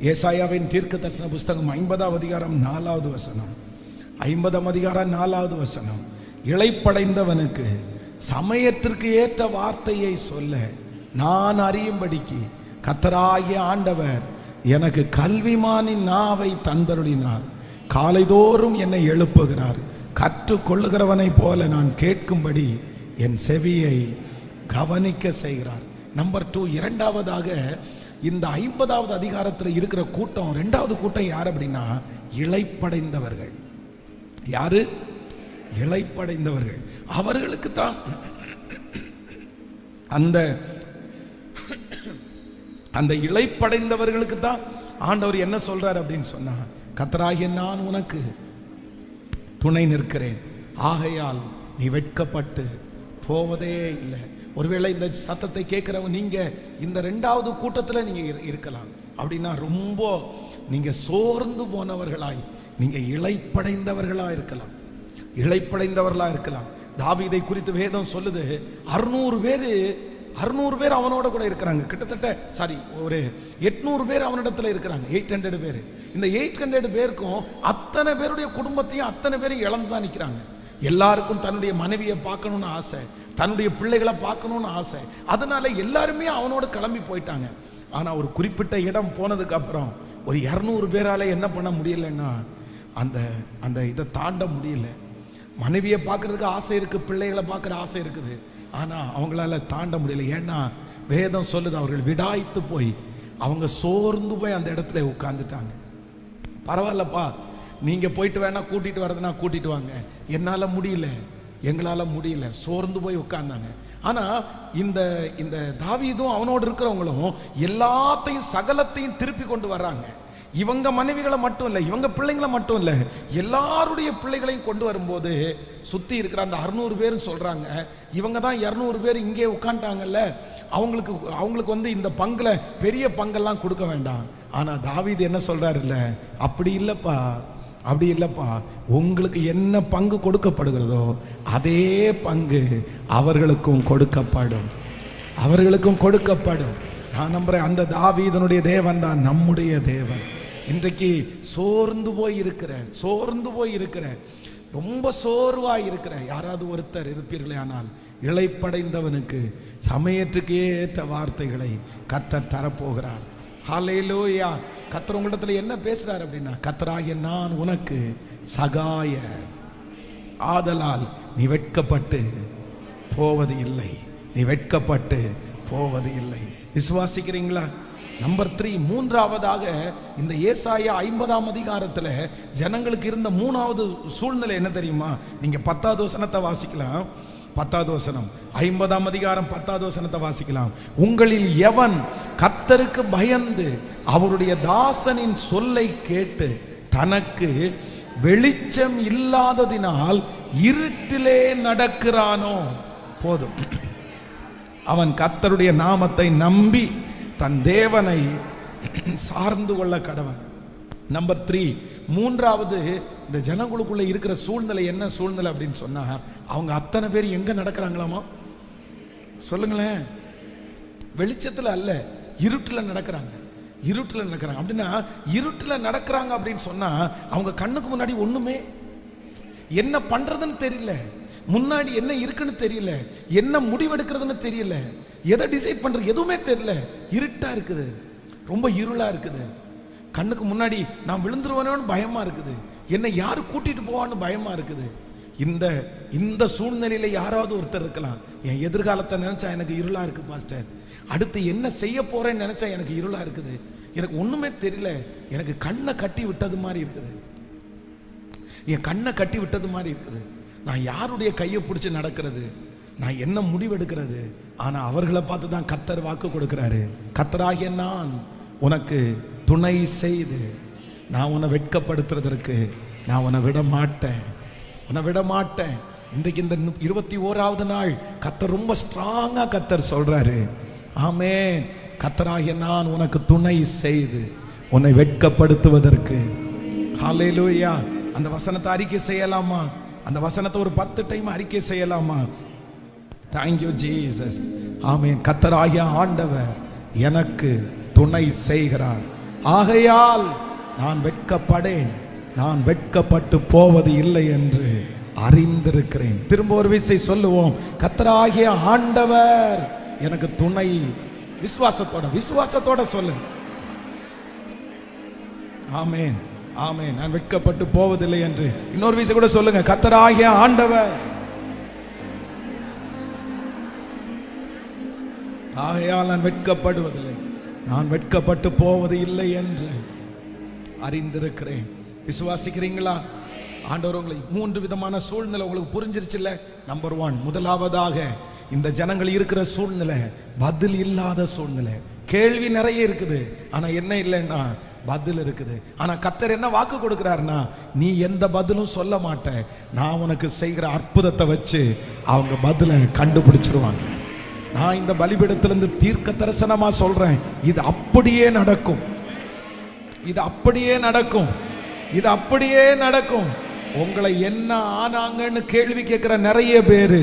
ஏசாயாவின் தீர்க்க தரிசன புஸ்தகம் 50ஆம் அதிகாரம் 4வது வசனம். 50ஆம் அதிகாரம் 4வது வசனம். இளைப்படைந்தவனுக்கு சமயத்திற்கு ஏற்ற வார்த்தையை சொல்ல நான் அறியும்படிக்கு கர்த்தராகிய ஆண்டவர் எனக்கு கல்விமானின் நாவை தந்தருளினார். காலைதோறும் என்னை எழுப்புகிறார். கற்றுக்கொள்ளுகிறவனை போல நான் கேட்கும்படி என் செவியை கவனிக்க செய்கிறார். நம்பர் 2, இரண்டாவதாக இந்த 50வது அதிகாரத்தில் இருக்கிற கூட்டம், 2வது கூட்டம் யார் அப்படின்னா இளைப்படைந்தவர்கள். யாரு? இளைப்படைந்தவர்கள். அவர்களுக்கு தான் அந்த இளைப்படைந்தவர்களுக்கு தான் ஆண்டவர் என்ன சொல்றார் அப்படின்னு சொன்னா, கர்த்தராகிய நான் உனக்கு துணை நிற்கிறேன், ஆகையால் நீ வெட்கப்பட்டு போவதே இல்லை. ஒருவேளை இந்த சத்தத்தை கேட்கிறவங்க நீங்க இந்த 2வது கூட்டத்தில் நீங்க இருக்கலாம். அப்படின்னா ரொம்ப நீங்க சோர்ந்து போனவர்களாய், நீங்க இளைப்படைந்தவர்களா இருக்கலாம், இளைப்படைந்தவர்களா இருக்கலாம். தாவீதை குறித்து வேதம் சொல்லுது, 600 பேர் அவனோட கூட இருக்கிறாங்க. கிட்டத்தட்ட ஒரு 800 பேர் அவனிடத்துல இருக்கிறாங்க. 800 பேர். இந்த 800 பேருக்கும் அத்தனை பேருடைய குடும்பத்தையும் அத்தனை பேரும் இழந்து தான் நிற்கிறாங்க. எல்லாருக்கும் தன்னுடைய மனைவியை பார்க்கணும்னு ஆசை, தன்னுடைய பிள்ளைகளை பார்க்கணும்னு ஆசை. அதனால எல்லாருமே அவனோட கிளம்பி போயிட்டாங்க. ஆனா ஒரு குறிப்பிட்ட இடம் போனதுக்கு அப்புறம் ஒரு 200 பேரால என்ன பண்ண முடியலன்னா அந்த இதை தாண்ட முடியல. மனைவியை பார்க்கறதுக்கு ஆசை இருக்கு, பிள்ளைகளை பார்க்குற ஆசை இருக்குது, ஆனா அவங்களால தாண்ட முடியல. ஏன்னா வேதம் சொல்லுது, அவர்கள் விடாய்த்து போய் அவங்க சோர்ந்து போய் அந்த இடத்துல உட்கார்ந்துட்டாங்க. பரவாயில்லப்பா, நீங்க போயிட்டு வேணா கூட்டிட்டு வரதுனா கூட்டிட்டு வாங்க, என்னால முடியல, எங்களால முடியல, சோர்ந்து போய் உட்கார்ந்தாங்க. ஆனா இந்த தாவீதும் அவனோடு இருக்கிறவங்களும் எல்லாத்தையும் சகலத்தையும் திருப்பி கொண்டு வர்றாங்க. இவங்க மனைவிகளை மட்டும் இல்லை, இவங்க பிள்ளைங்களை மட்டும் இல்லை, எல்லாருடைய பிள்ளைகளையும் கொண்டு வரும்போது சுத்தி இருக்கிற அந்த 600 பேரும் சொல்றாங்க, இவங்க தான் 200 பேர் இங்கே உட்காந்துட்டாங்கல்ல, அவங்களுக்கு இந்த பங்குல பெரிய பங்கெல்லாம் கொடுக்க வேண்டாம். ஆனா தாவீது என்ன சொல்றாரு, இல்ல அப்படி இல்லப்பா, அப்படி இல்லப்பா, உங்களுக்கு என்ன பங்கு கொடுக்கப்படுகிறதோ அதே பங்கு அவர்களுக்கும் கொடுக்கப்படும், அவர்களுக்கும் கொடுக்கப்படும். நான் நம்புறேன் அந்த தாவீதனுடைய தேவன் தான் நம்முடைய தேவன். இன்றைக்கு சோர்ந்து போய் இருக்கிற ரொம்ப சோர்வாய் இருக்கிற யாராவது ஒருத்தர் இருப்பீர்களே, ஆனால் இளைப்படைந்தவனுக்கு சமயத்துக்கு ஏற்ற வார்த்தைகளை கர்த்தர் தரப்போகிறார். ஹல்லேலூயா. கர்த்தர் உங்களிடத்துல என்ன பேசுறார் அப்படின்னா, கர்த்தராகிய நான் உனக்கு சகாய, ஆதலால் நீ வெட்கப்பட்டு போவது இல்லை, நீ வெட்கப்பட்டு போவது இல்லை. விசுவாசிக்கிறீங்களா? நம்பர் 3, மூன்றாவதாக இந்த ஏசாயா 50ஆம் அதிகாரத்தில் ஜனங்களுக்கு இருந்த 3வது சூழ்நிலை என்ன தெரியுமா? நீங்க 10வது வசனத்தை வாசிக்கலாம். 10வது வசனம், 50ஆம் அதிகாரம் 10வது வசனத்தை வாசிக்கலாம். உங்களில் எவன் கர்த்தருக்கு பயந்து அவருடைய தாசனின் சொல்லை கேட்டு தனக்கு வெளிச்சம் இல்லாததினால் இருட்டிலே நடக்கிறானோ, போதும், அவன் கர்த்தருடைய நாமத்தை நம்பி தன் தேவனை சார்ந்து கொள்ள கடவன். நம்பர் 3, மூன்றாவது இந்த ஜனங்களுக்குள்ள இருக்கிற சூழ்நிலை என்ன சூழ்நிலை அப்படின்னு சொன்னா, அவங்க அத்தனை பேர் எங்க நடக்கிறாங்களாமா? சொல்லுங்களேன். வெளிச்சத்துல அல்ல, இருட்டில் நடக்கிறாங்க. இருட்டில் நடக்கிறாங்க அப்படின்னா, இருட்டில் நடக்கிறாங்க அப்படின்னு சொன்னா அவங்க கண்ணுக்கு முன்னாடி ஒண்ணுமே என்ன பண்றதுன்னு தெரியல, முன்னாடி என்ன இருக்குன்னு தெரியல, என்ன முடிவெடுக்கிறதுன்னு தெரியல, எதை டிசைட் பண்றது எதுவுமே தெரியல. இருட்டா இருக்குது, ரொம்ப இருளா இருக்குது. கண்ணுக்கு முன்னாடி நான் விழுந்துருவேனோன்னு பயமா இருக்குது, என்னை யாரு கூட்டிட்டு போவான்னு பயமா இருக்குது. இந்த சூழ்நிலையில யாராவது ஒருத்தர் இருக்கலாம், என் எதிர்காலத்தை நினைச்சா எனக்கு இருளா இருக்கு பாஸ்டர், அடுத்து என்ன செய்ய போறேன்னு நினைச்சா எனக்கு இருளா இருக்குது, எனக்கு ஒண்ணுமே தெரியல, எனக்கு கண்ணை கட்டி விட்டது மாதிரி இருக்குது, என் கண்ணை கட்டி விட்டது மாதிரி இருக்குது, நான் யாருடைய கையை பிடிச்சி நடக்கிறது, நான் என்ன முடிவெடுக்கிறது? ஆனா அவர்களை பார்த்து தான் கர்த்தர் வாக்கு கொடுக்கிறாரு, கர்த்தராகிய நான் உனக்கு துணை செய்து நான் உன்னை வெட்கப்படுத்துறதற்கு நான் உன்னை விட மாட்டேன், உன்னை விட மாட்டேன். இன்றைக்கு இந்த 21வது நாள் கர்த்தர் ரொம்ப ஸ்ட்ராங்கா கர்த்தர் சொல்றாரு, ஆமென், கர்த்தராகிய நான் உனக்கு துணை செய்து உன்னை வெட்கப்படுத்துவதற்கு. ஹல்லேலூயா. அந்த வசனத்தை அறிக்கை செய்யலாமா? அந்த வசனத்தை ஒரு 10 டைம் அறிக்கை செய்யலாமா? Thank you Jesus. ஆமென். கர்த்தராகிய ஆண்டவர் எனக்கு துணை செய்கிறார், ஆகையால் நான் வெட்கப்படேன், நான் வெட்கப்பட்டு போவது இல்லை என்று அறிந்திருக்கிறேன். திரும்ப ஒரு விசை சொல்லுவோம், கர்த்தராகிய ஆண்டவர் எனக்கு துணை. விசுவாசத்தோட சொல்லு. ஆமென், ஆமென். நான் வெட்கப்பட்டு போவதில்லை என்று இன்னொரு விசை கூட சொல்லுங்க, கர்த்தராகிய ஆண்டவர் ஆகையால் நான் வெட்கப்படுவதில்லை, நான் வெட்கப்பட்டு போவது இல்லை என்று அறிந்திருக்கிறேன். விசுவாசிக்கிறீங்களா? ஆண்டவர் உங்களை 3 விதமான சூழ்நிலை உங்களுக்கு புரிஞ்சிருச்சுல்ல. நம்பர் 1, முதலாவதாக இந்த ஜனங்கள் இருக்கிற சூழ்நிலை பதில் இல்லாத சூழ்நிலை. கேள்வி நிறைய இருக்குது, ஆனா என்ன இல்லைன்னா பதில் இருக்குது. ஆனா கர்த்தர் என்ன வாக்கு கொடுக்கிறாருன்னா, நீ எந்த பதிலும் சொல்ல மாட்ட, நான் உனக்கு செய்கிற அற்புதத்தை வச்சு அவங்க பதிலை கண்டுபிடிச்சிருவாங்க. நான் இந்த பலிபீடத்திலிருந்து தீர்க்க தரிசனமா சொல்றேன், இது அப்படியே நடக்கும், இது அப்படியே நடக்கும், இது அப்படியே நடக்கும். உங்களை என்ன ஆனாங்கன்னு கேள்வி கேட்கிற நிறைய பேரு,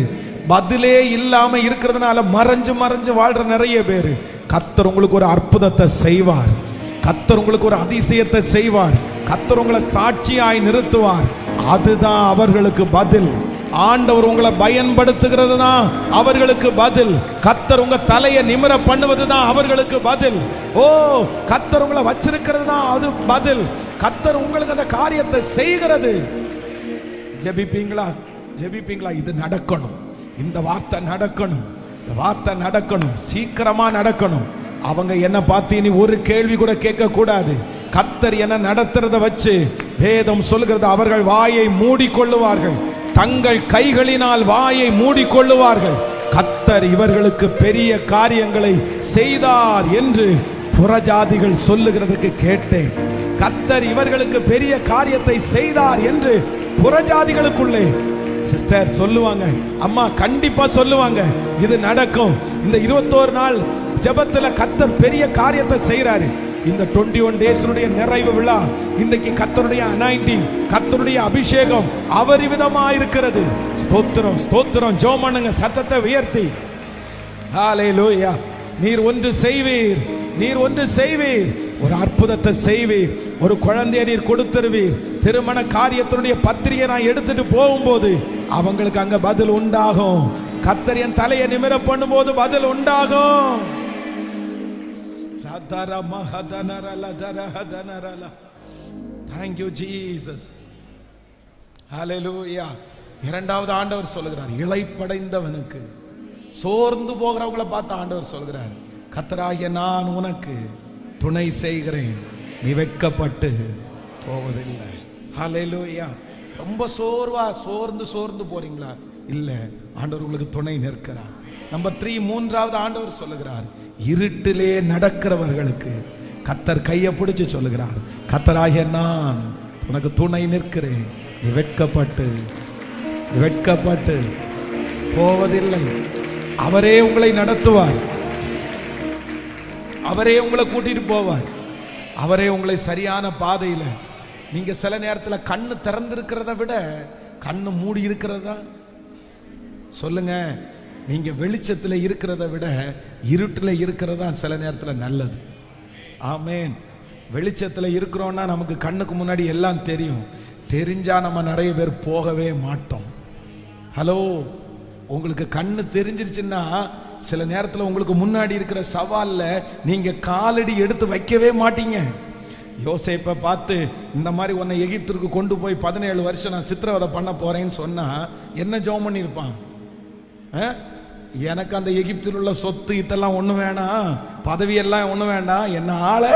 பதிலே இல்லாம இருக்கிறதுனால மறைஞ்சு வாழ்ற நிறைய பேரு, கர்த்தர் உங்களுக்கு ஒரு அற்புதத்தை செய்வார், கர்த்தர் உங்களுக்கு ஒரு அதிசயத்தை செய்வார், கர்த்தர் உங்களை சாட்சியாய் நிறுத்துவார். அதுதான் அவர்களுக்கு பதில். ஆண்டவர் உங்களை பயன்படுத்துகிறது தான் அவர்களுக்கு பதில். கர்த்தர் உங்க தலையை நிமிர பண்ணுவது தான் அவர்களுக்கு பதில். ஓ, கர்த்தர் உங்களை வச்சிருக்கிறது தான் அது பதில். கர்த்தர் உங்களுக்கு அந்த காரியத்தை செய்கிறது. ஜெபிப்பீங்களா? ஜெபிப்பீங்களா? இது நடக்கணும், இந்த வார்த்தை நடக்கணும், இந்த வார்த்தை நடக்கணும், சீக்கிரமா நடக்கணும். அவங்க என்ன பார்த்து இனி ஒரு கேள்வி கூட கேட்க கூடாது. கர்த்தர் என்ன நடத்துறத வச்சு வேதம் சொல்கிறது, அவர்கள் வாயை மூடிக்கொள்ளுவார்கள், தங்கள் கைகளினால் வாயை மூடிக்கொள்ளுவார்கள். கர்த்தர் இவர்களுக்கு பெரிய காரியங்களை செய்தார் என்று புறஜாதிகள் சொல்லுகிறதுக்கு கேட்டேன். கர்த்தர் இவர்களுக்கு பெரிய காரியத்தை செய்தார் என்று புறஜாதிகளுக்குள்ளே சிஸ்டர் சொல்லுவாங்க, அம்மா கண்டிப்பா சொல்லுவாங்க, இது நடக்கும். இந்த 21 நாள் ஜெபத்துல கர்த்தர் பெரிய காரியத்தை செய்றாரு. இந்த 21 டேஸ்னுடைய நிறைவு விழா இன்றைக்கு கர்த்தருடைய அனாயிண்டிங், கர்த்தருடைய அபிஷேகம் அபரிவிதமா இருக்கிறது. ஸ்தோத்திரம், ஸ்தோத்திரம். ஜெபம் பண்ணுங்க சத்தத்தை உயர்த்தி. ஹalleluya. நீர் ஒன்று செய்வீர், நீர் ஒன்று செய்வீர், ஒரு அற்புதத்தை செய்வீர், ஒரு குழந்தையை நீர் கொடுத்துருவீர். திருமண காரியத்தினுடைய பத்திரிகை நான் எடுத்துட்டு போகும்போது அவங்களுக்கு அங்க பதில் உண்டாகும். கர்த்தர் என் தலையை நிமிர பண்ணும்போது பதில் உண்டாகும். Thank you Jesus. Hallelujah. இரண்டாவது ஆண்டவர் சொல்லுகிறார், இளைப்படைந்தவனுக்கு, சோர்ந்து போகிறவங்களை பார்த்து ஆண்டவர் சொல்கிறார், கர்த்தராகிய நான் உனக்கு துணை செய்கிறேன், நீ வெட்கப்பட்டு போவதில்லை. ஹல்லேலூயா. ரொம்ப சோர்ந்து போறீங்களா? இல்ல, ஆண்டவர் உங்களுக்கு துணை நிற்கிறார். நம்பர் 3, மூன்றாவது ஆண்டவர் சொல்லுகிறார், இருட்டிலே நடக்கிறவர்களுக்கு கர்த்தர் கையை பிடிச்சு சொல்லுகிறார், கர்த்தராகிய நான் உனக்கு துணை நிற்கிறேன், நீ வெட்கப்பட்டு போவதில்லை. அவரே உங்களை நடத்துவார், அவரே உங்களை கூட்டிட்டு போவார், அவரே உங்களை சரியான பாதையில். நீங்க சில நேரத்தில் கண்ணு திறந்திருக்கிறத விட கண்ணு மூடி இருக்கிறதா சொல்லுங்க. நீங்க வெளிச்சத்தில் இருக்கிறத விட இருட்டில் இருக்கிறதா சில நேரத்தில் நல்லது. ஆமேன். வெளிச்சத்தில் இருக்கிறோன்னா நமக்கு கண்ணுக்கு முன்னாடி எல்லாம் தெரியும், தெரிஞ்சா நம்ம நிறைய பேர் போகவே மாட்டோம். ஹலோ, உங்களுக்கு கண்ணு தெரிஞ்சிருச்சுன்னா சில நேரத்தில் உங்களுக்கு முன்னாடி இருக்கிற சவாலில் நீங்க காலடி எடுத்து வைக்கவே மாட்டீங்க. யோசேப்பை பார்த்து இந்த மாதிரி உன்னை எகிப்திற்கு கொண்டு போய் 17 வருஷம் நான் சித்திரவதை பண்ண போறேன்னு சொன்னா என்ன ஜெபம் பண்ணியிருப்பான்? எனக்கு அந்த எகிப்தில் உள்ள சொத்து இதெல்லாம் ஒண்ணு வேணாம், பதவியெல்லாம் ஒண்ணு வேண்டாம், என்ன ஆளை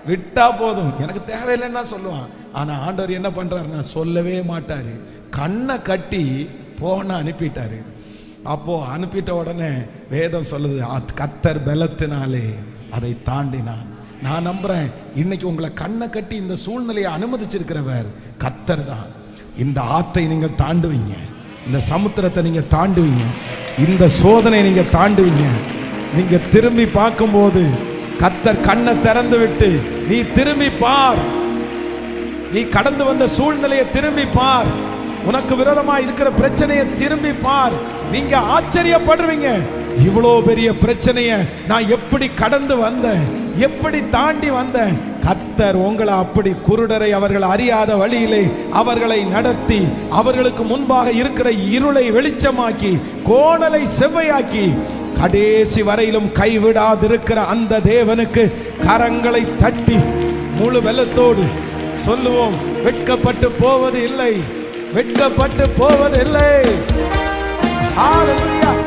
விட்டா போதும், எனக்கு தேவையில்லைன்னா சொல்லுவான். ஆனா ஆண்டவர் என்ன பண்றாருன்னா சொல்லவே மாட்டாரு, கண்ணை கட்டி போன அனுப்பிட்டாரு. அப்போ அனுப்பிட்ட உடனே வேதம் சொல்லுது, கர்த்தர் பலத்தினாலே அதை தாண்டினான். நான் நம்புறேன் இன்னைக்கு உங்களை கண்ணை கட்டி இந்த சூழ்நிலையை அனுமதிச்சிருக்கிறவர் கர்த்தர் தான். இந்த ஆற்றை நீங்க தாண்டுவீங்க, இந்த சமுத்திரத்தை நீங்க தாண்டுவீங்க, இந்த சோதனை நீங்க தாண்டுவீங்க. நீங்க திரும்பி பார்க்கும்போது கர்த்தர் கண்ணை திறந்து விட்டு நீ திரும்பி பார், நீ கடந்து வந்த சூழ்நிலையை திரும்பி பார், உனக்கு விரோதமா இருக்கிற பிரச்சனையை திரும்பி பார். நீங்க ஆச்சரியப்படுவீங்க, இவ்வளோ பெரிய பிரச்சனையை நான் எப்படி கடந்து வந்தேன், எப்படி தாண்டி வந்தேன். கர்த்தர் உங்களை அப்படி குருடரை அவர்கள் அறியாத வழியிலே அவர்களை நடத்தி அவர்களுக்கு முன்பாக இருக்கிற இருளை வெளிச்சமாக்கி கோணலை செவ்வையாக்கி கடைசி வரையிலும் கைவிடாதிருக்கிற அந்த தேவனுக்கு கரங்களை தட்டி முழு வெள்ளத்தோடு சொல்லுவோம், வெட்கப்பட்டு போவது இல்லை, வெட்கப்பட்டு போவது இல்லை. ஹalleluya.